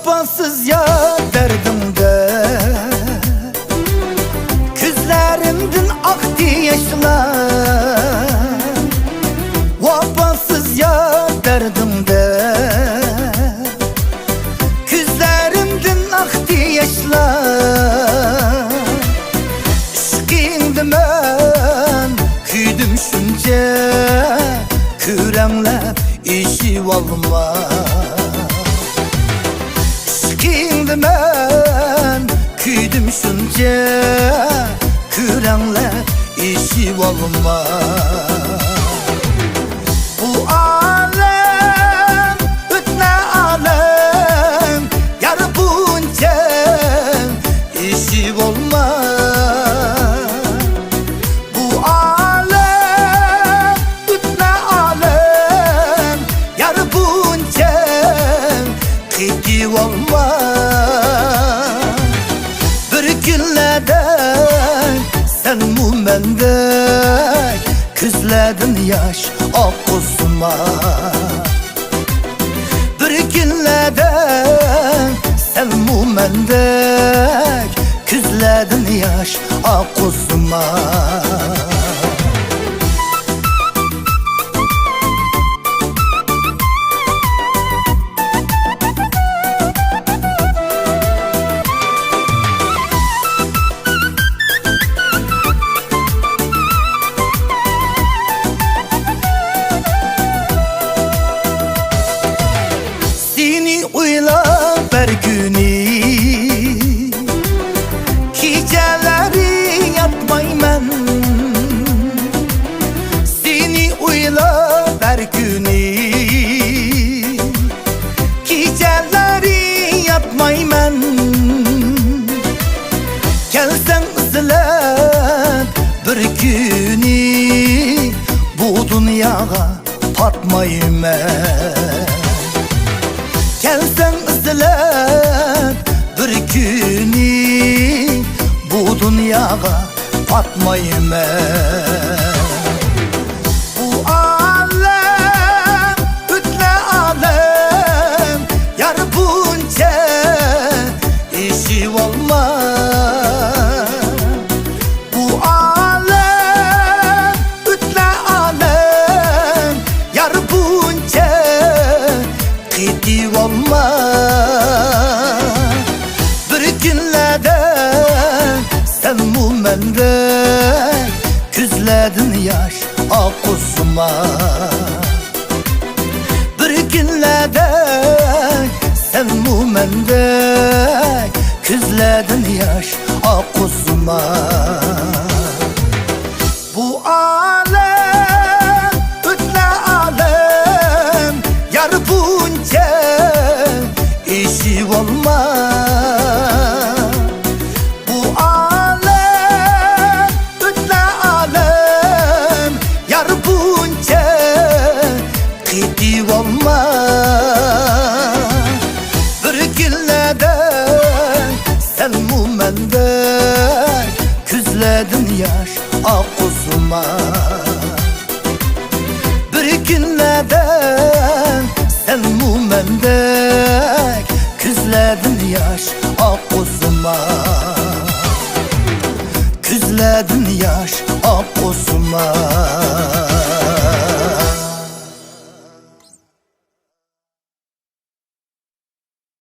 Vafasız ya derdimde, gözlerimden aktı yaşlar. Vafasız ya derdimde, gözlerimden aktı yaşlar. Işkındım ben, küydüm şunca, kürenler işi olma. Işkındım ben, küydüm şunca, kürenler işi olma. Bu alem, ötne alem, yar bunca işi olma. Bu alem, ötne alem, yar bunca kıydı olma. Bir günlerden sen mu mendek, gözledin yaş akuzma. Bir günlerden sen mu mendek, gözledin yaş akuzma. Uyla bir günü, geceleri yatmayman. Seni uyla bir günü, geceleri yatmayman. Gelsen ızılat bir günü, bu dünyaya patmayman. Gelsen ızılat bir günü, bu dünyaya batmayım ben. Bu alem, ötle alem, yar bunca işi olma. Bu alem, ötle alem, yar bunca kıydı olma. Bir günlerden sen mu mendek, gözledin yaş akuzma. Bir günlerden sen mu mendek, gözledin yaş akuzma. Bu alem, ötle alem, yar bu